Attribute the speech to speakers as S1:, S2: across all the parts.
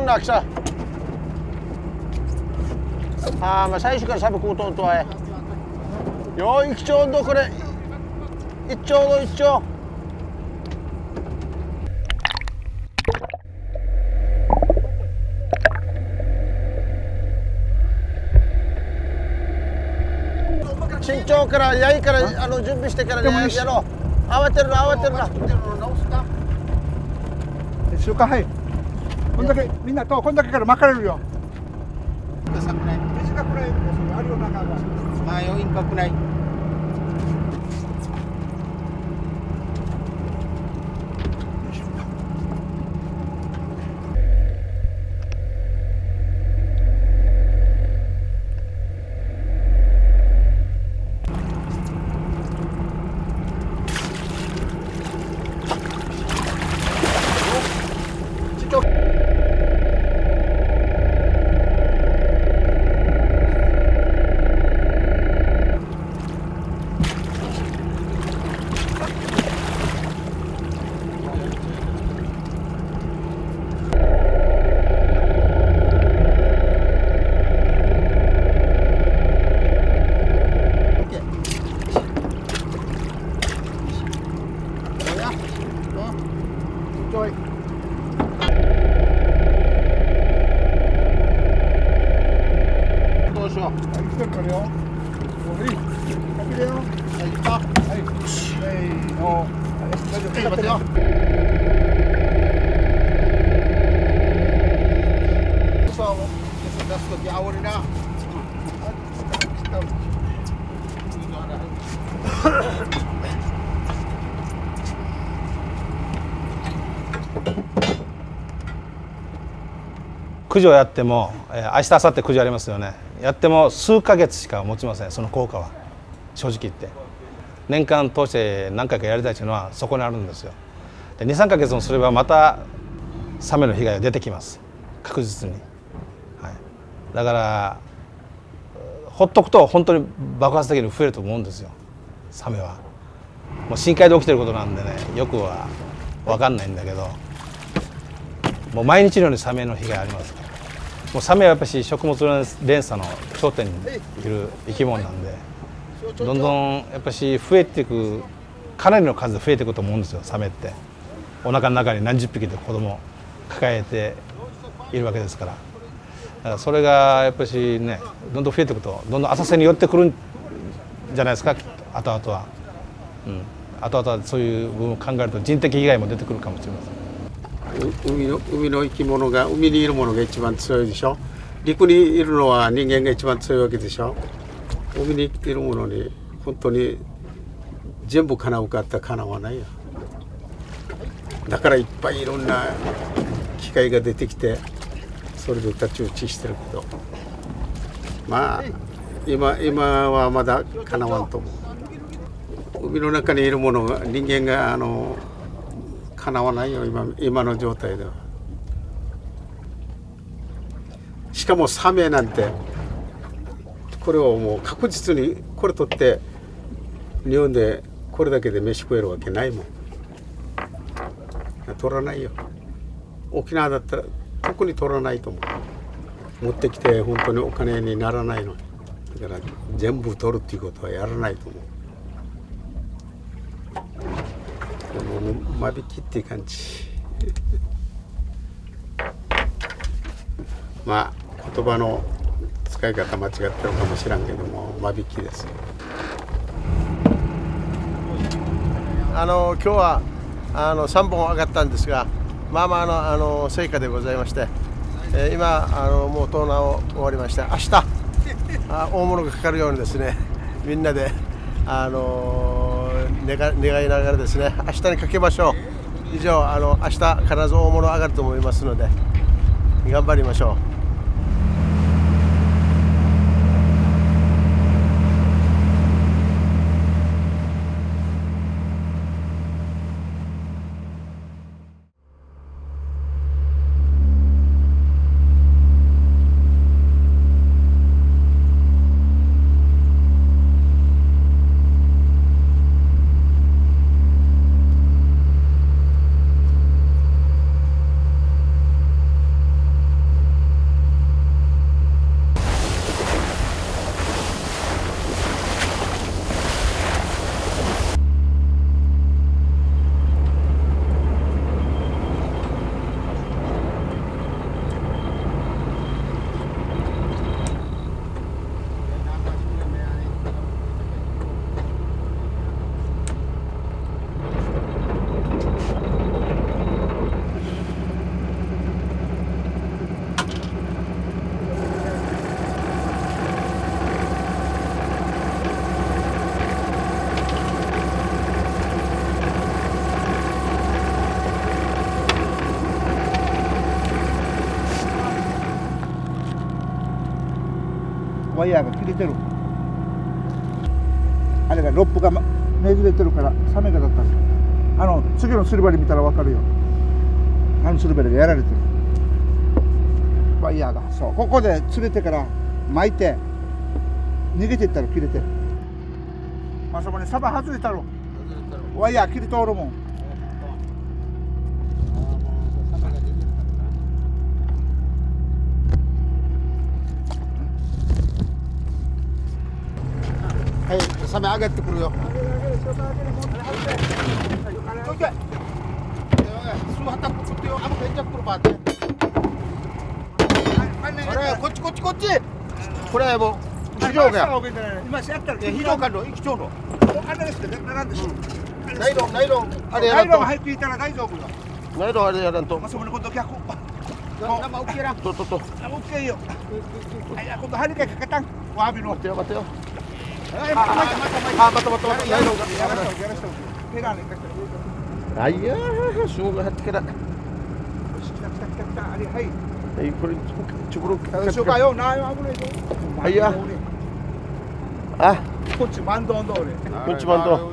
S1: 낙사. 아, 뭐最初からサブ食うとんとはよいきちょうどこれ一丁の一丁慎重からやいから準備してからねやろう慌てるな慌てるな
S2: 週間はいこんだけみんなとこんだけから巻かれるよ短くないあるよ中が
S3: まあ余韻かくない
S4: 駆除やっても、明日明後日駆除ありますよね。やっても数ヶ月しか持ちません、その効果は正直言って。年間通して何回かやりたいというのはそこにあるんですよ。で2、3ヶ月もすればまたサメの被害が出てきます確実に、はい、だからほっとくと本当に爆発的に増えると思うんですよサメは。もう深海で起きてることなんでねよくは分かんないんだけどもう毎日のようにサメの被害ありますから。もうサメはやっぱり食物連鎖の頂点にいる生き物なんでどんどんやっぱし増えていくかなりの数で増えていくと思うんですよサメって。お腹の中に何十匹で子供抱えているわけですから。だからそれがやっぱしねどんどん増えていくとどんどん浅瀬に寄ってくるんじゃないですか後々は。後々はそういう部分を考えると人的被害も出てくるかもしれません。
S3: 海の生き物が海にいるものが一番強いでしょ。陸にいるのは人間が一番強いわけでしょ。海にいるものに本当に全部叶うかって叶わないよ。だからいっぱいいろんな機械が出てきてそれで太刀打ちしてるけどまあ今はまだ叶わんと思う。海の中にいるものが人間が叶わないよ今の状態では。しかもサメなんてこれをもう確実にこれ取って日本でこれだけで飯食えるわけないもん。取らないよ。沖縄だったら特に取らないと思う。持ってきて本当にお金にならないの。だから全部取るっていうことはやらないと思う。間引きっていう感じまあ言葉の使い方間違ってるかもしらんけども間引きです。
S1: 今日は3本上がったんですがまあまあ成果でございまして、今もう盗難を終わりまして明日大物がかかるようにですねみんなで願いながらですね明日にかけましょう。以上明日必ず大物上がると思いますので頑張りましょう。
S2: ワイヤーが切れてる。あれがロップがねじれてるからサメがだったんですよ。次のスルバリ見たら分かるよ。スルバリがやられてる。ワイヤーがそうここで釣れてから巻いて逃げていったら切れてる。あそこにサバ外れたろ。ワイヤー切り通るもん。
S3: はい、サメ上げてくるよ。こっちこっちこっち。これもう非常が。
S2: 今やったら
S3: 非常感の生きちょうの。
S2: あれですけどなんでしょう。
S3: ナイロンあれや
S2: ナイロン
S3: らん
S2: 入っていたら大丈夫よ。
S3: と。ナイロンあれやらんと。
S2: そこに今度逆。
S3: 生オッケーら。と。
S2: オッケーよ。いや今度針がかけたん。わびの。
S3: 待てよ待てよ。
S2: また。
S3: ナイロンが。あいやー、すごく入ってきた。
S2: 来た。あれはい。
S3: はい、これちょころか。
S2: しょうがよ、なよ危ないぞ。
S3: はいや。あ、
S2: こっちマンドン通り。
S3: こっちマンド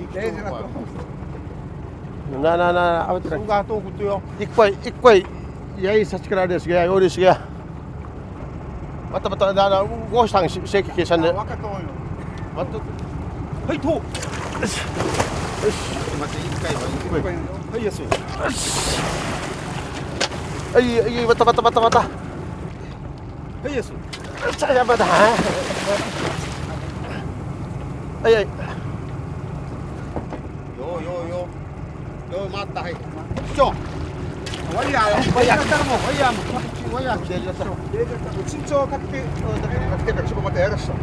S3: ン。な、あわてら。
S2: が遠くとよ。
S3: 一回やいさちからですが、よりすが。またごしたんし正規計算で。
S2: わかったわよ。
S3: また。
S2: はいと。
S3: よし。待って一回。
S2: はい安い。
S3: はいまた。
S2: はい安い。
S3: さあやばだ。はい。よ回ったはい。ちょ。
S2: ワイヤー
S3: 切れちゃった。
S2: 身長をかけてからしばまたやらした。
S3: 身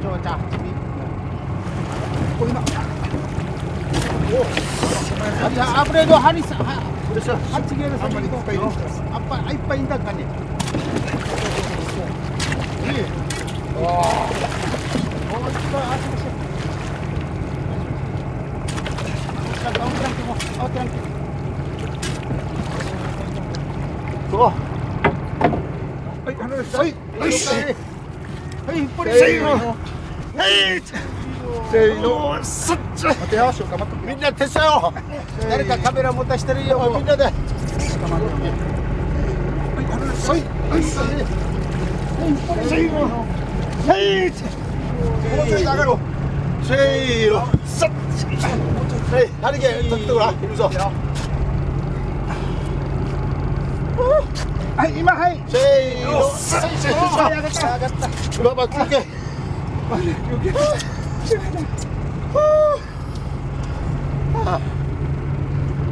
S3: 長はじゃあ。
S2: これ今。
S3: いやアブレードハリさ。
S2: あっちげるさんまりいっぱいいる。
S3: いっぱいいんだかね。みんな手伝おう。誰かカメラ持たしてるよ。みんなで。ハリケーン取ってごらん。いるぞ。
S2: はい今はい。
S3: せーの。上がった。まあ休憩。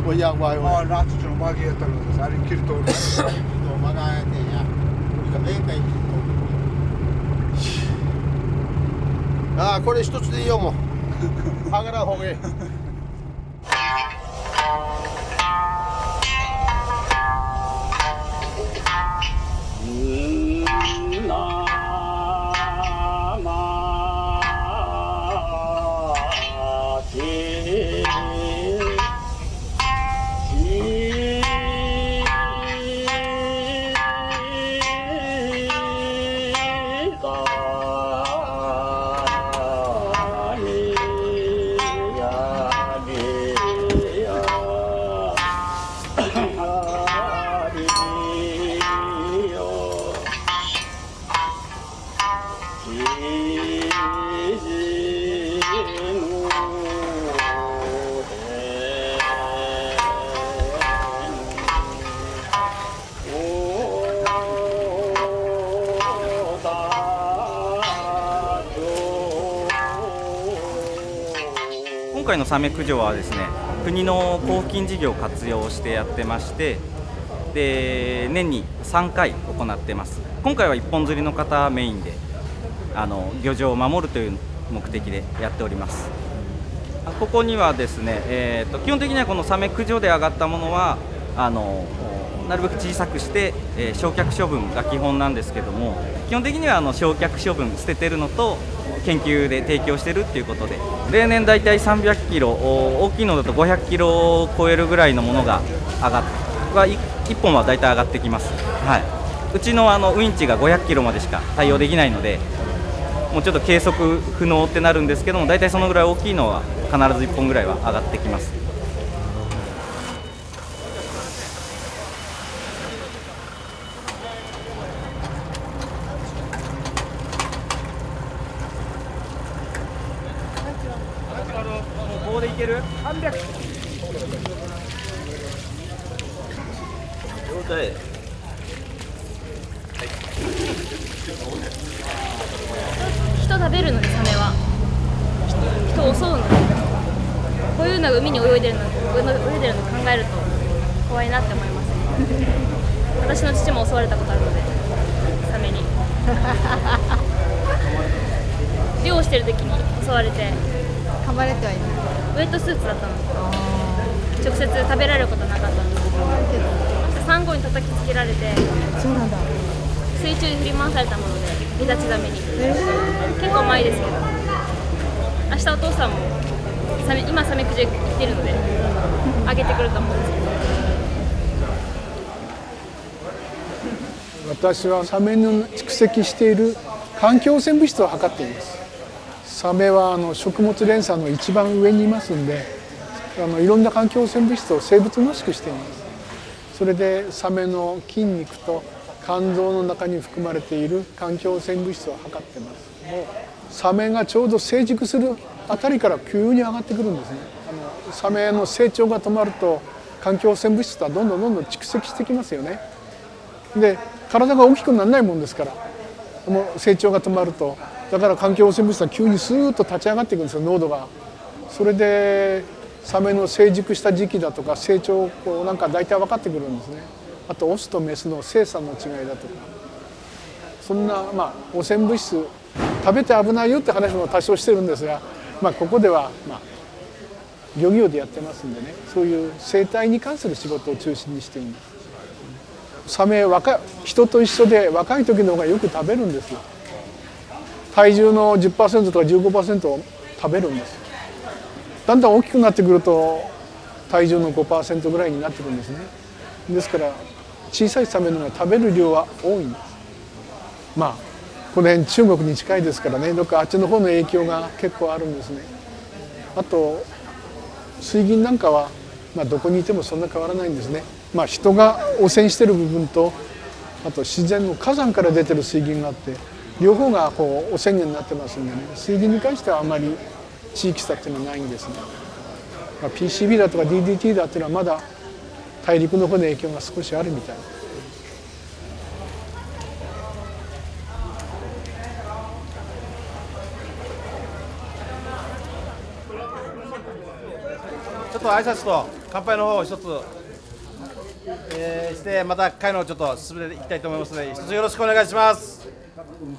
S3: わいや。
S2: ああラッチのマギやったのです。あれ切ると。
S3: まだやねんや。ああこれ一つでいいよもう。剥がらん方がいい。
S5: 今回のサメ駆除はですね、国の交付金事業を活用してやってまして、で年に3回行っています。今回は一本釣りの方メインで漁場を守るという目的でやっております。ここにはですね、基本的にはこのサメ駆除で上がったものはなるべく小さくして、焼却処分が基本なんですけども、基本的には焼却処分捨ててるのと研究で提供してるっていうことで、例年だいたい300キロ、大きいのだと500キロを超えるぐらいのものが1本はだいたい上がってきます。はい。うちのウインチが500キロまでしか対応できないので、もうちょっと計測不能ってなるんですけども、大体そのぐらい大きいのは必ず1本ぐらいは上がってきます。棒でいける？300。
S6: 人食べるので、サメは人を襲うので、こういうのが海に泳いでるの考えると怖いなって思います。私の父も襲われたことあるので、サメに漁をしてる時に襲われて、
S7: 噛まれてはいない。
S6: ウェットスーツだったので直接食べられることはなかったんですけど、サンゴに叩きつけられて、
S7: そうなんだ。
S6: 水中に振り回されたもので、イタチザメに、結構前ですけど、明日お父さんも今サメ駆除行ってるのであげてくると思うんですけ
S8: ど、私はサメの蓄積している環境汚染物質を測っています。サメは食物連鎖の一番上にいますんで、いろんな環境汚染物質を生物濃縮しています。それでサメの筋肉と肝臓の中に含まれている環境汚染物質を測っています。サメがちょうど成熟するあたりから急に上がってくるんですね。サメの成長が止まると環境汚染物質はどんどん蓄積してきますよね。で、体が大きくならないもんですから、もう成長が止まると、だから環境汚染物質は急にスーッと立ち上がっていくんですよ、濃度が。それでサメの成熟した時期だとか成長なんか大体分かってくるんですね。あとオスとメスの生産の違いだとか、そんな汚染物質食べて危ないよって話も多少してるんですが、ここでは漁業でやってますんでね、そういう生態に関する仕事を中心にしています。サメ人と一緒で若い時の方がよく食べるんですよ。体重の 10% とか 15% を食べるんです。だんだん大きくなってくると体重の 5% ぐらいになってくるんですね。ですから小さいサメの方が食べる量は多いんです。この辺中国に近いですからね、どっかあっちの方の影響が結構あるんですね。あと水銀なんかはどこにいてもそんな変わらないんですね。人が汚染してる部分と、あと自然の火山から出てる水銀があって、両方が汚染源になってますんでね、水銀に関してはあまり地域差っていうのはないんですね。PCB だとか DDT だっていうのはまだ大陸の方の影響が少しあるみたい。
S4: ちょっと挨拶と乾杯の方を一つ、してまた会のちょっと進めていきたいと思いますので、一つよろしくお願いします。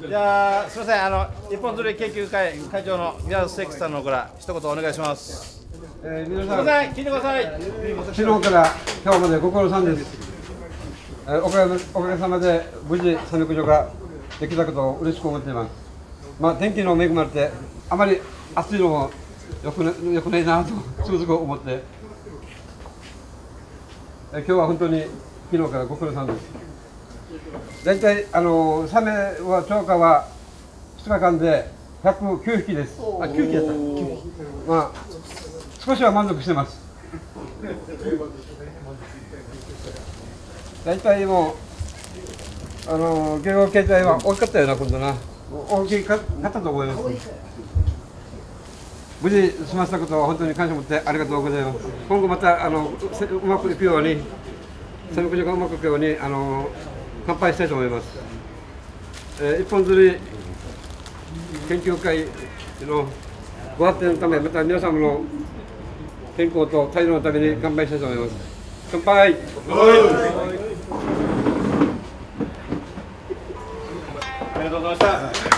S4: じゃあすみません、一本釣り研究会会長の宮田誠樹さんの方から一言お願いします。
S9: 皆さん、
S4: 聞いてください。
S9: 昨日から今日までご苦労さんです。おかげさまで無事サメ駆除ができたことを嬉しく思っています。天気の恵まれてあまり暑いのもよくないなとつくづく思って、今日は本当に昨日からご苦労さんです。大体サメは超過は2日間で109匹です。9匹だった。9匹。少しは満足してます。大体もう漁業形態は大きかったよな、今度な。大きかったと思います。無事済ませたことは本当に感謝を持ってありがとうございます。今後またうまくいくように、サメ駆除がうまくいくように乾杯したいと思います。一本釣り研究会のご発展のため、また皆様の健康と体力のために乾杯したいと思います。乾杯。あ
S4: りがとうございました。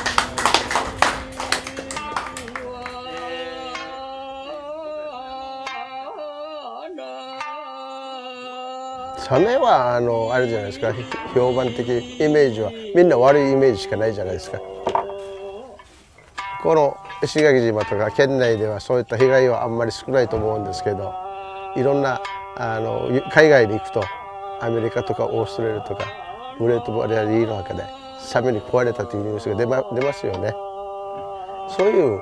S1: サメはあれじゃないですか、評判的イメージはみんな悪いイメージしかないじゃないですか。この石垣島とか県内ではそういった被害はあんまり少ないと思うんですけど、いろんな海外に行くとアメリカとかオーストラリアとかグレートバリアリーフの中でサメに壊れたというニュースが出ますよね。そういう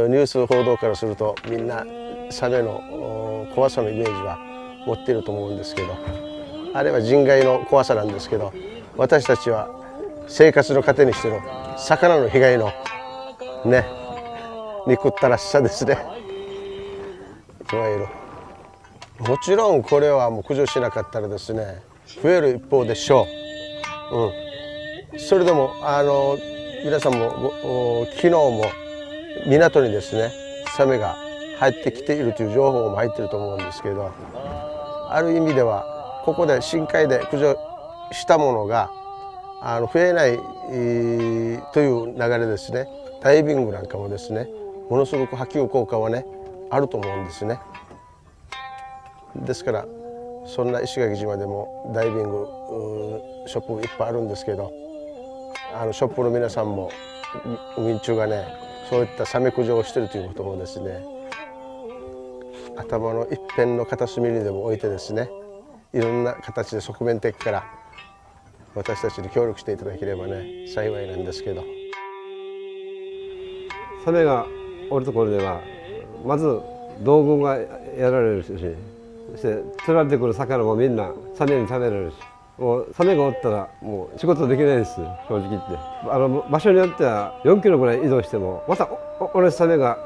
S1: ニュース報道からするとみんなサメの怖さのイメージは持っていると思うんですけど、あれは人外の怖さなんですけど、私たちは生活の糧にしての魚の被害のね、憎ったらしさですね、いわゆる。もちろんこれはもう駆除しなかったらですね、増える一方でしょう。それでも皆さんも昨日も港にですねサメが入ってきているという情報も入っていると思うんですけど、ある意味ではここで深海で駆除したものが増えないという流れですね。ダイビングなんかもですねものすごく波及効果はねあると思うんですね。ですからそんな石垣島でもダイビングショップいっぱいあるんですけど、ショップの皆さんも海中がねそういったサメ駆除をしているということもですね、頭の一辺の片隅にでも置いてですね、いろんな形で側面的から私たちに協力していただければね幸いなんですけど。
S9: サメがおるところではまず道具がやられるし、そして釣られてくる魚もみんなサメに食べられるし、もうサメがおったらもう仕事できないです、正直言って。場所によっては4キロぐらい移動してもまた同じサメが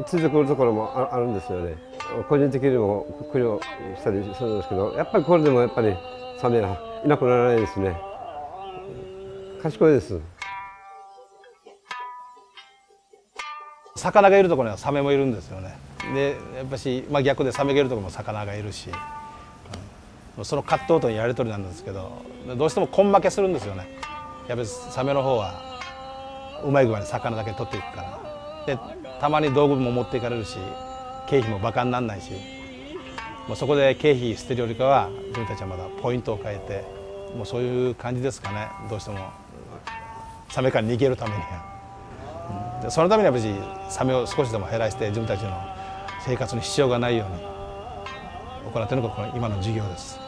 S9: ついてくるところもあるんですよね。個人的にも苦慮したりするんですけど、やっぱりこれでもやっぱりサメはいなくならないですね。賢いです。
S4: 魚がいるところにはサメもいるんですよね。でやっぱし、逆でサメがいるところも魚がいるし、その葛藤とのやり取りなんですけど、どうしても根負けするんですよね。やっぱりサメの方はうまい具合に魚だけ取っていくから。でたまに道具も持っていかれるし、経費もバカにならないし、そこで経費捨てるよりかは自分たちはまだポイントを変えて、もうそういう感じですかね。どうしてもサメから逃げるためには。でそのためにはやっぱりサメを少しでも減らして自分たちの生活に支障がないように行っているのがこの今の事業です。